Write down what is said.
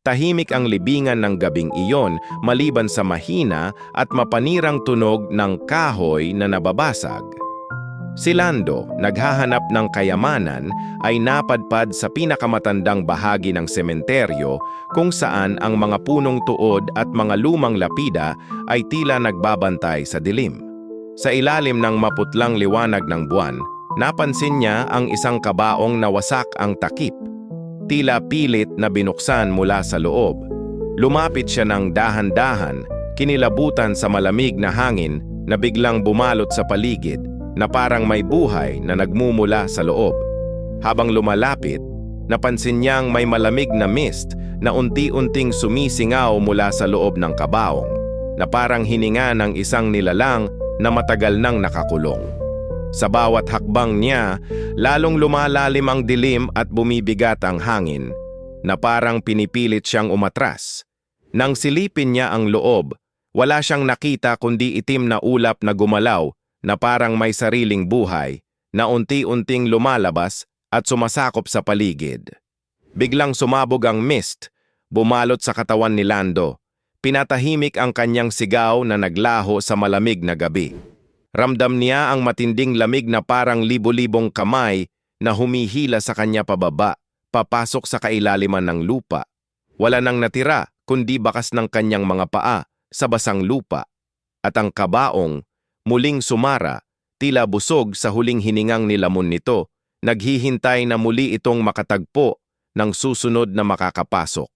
Tahimik ang libingan ng gabing iyon maliban sa mahina at mapanirang tunog ng kahoy na nababasag. Si Lando, naghahanap ng kayamanan, ay napadpad sa pinakamatandang bahagi ng sementeryo kung saan ang mga punong tuod at mga lumang lapida ay tila nagbabantay sa dilim. Sa ilalim ng maputlang liwanag ng buwan, napansin niya ang isang kabaong na wasak ang takip. Tila pilit na binuksan mula sa loob. Lumapit siya ng dahan-dahan, kinilabutan sa malamig na hangin na biglang bumalot sa paligid na parang may buhay na nagmumula sa loob. Habang lumalapit, napansin niyang may malamig na mist na unti-unting sumisingaw mula sa loob ng kabaong, na parang hininga ng isang nilalang na matagal nang nakakulong. Sa bawat hakbang niya, lalong lumalalim ang dilim at bumibigat ang hangin, na parang pinipilit siyang umatras. Nang silipin niya ang loob, wala siyang nakita kundi itim na ulap na gumalaw na parang may sariling buhay, na unti-unting lumalabas at sumasakop sa paligid. Biglang sumabog ang mist, bumalot sa katawan ni Lando. Pinatahimik ang kanyang sigaw na naglaho sa malamig na gabi. Ramdam niya ang matinding lamig na parang libo-libong kamay na humihila sa kanya pababa, papasok sa kailaliman ng lupa. Wala nang natira kundi bakas ng kanyang mga paa sa basang lupa. At ang kabaong, muling sumara, tila busog sa huling hiningang nilamon nito, naghihintay na muli itong makatagpo ng susunod na makakapasok.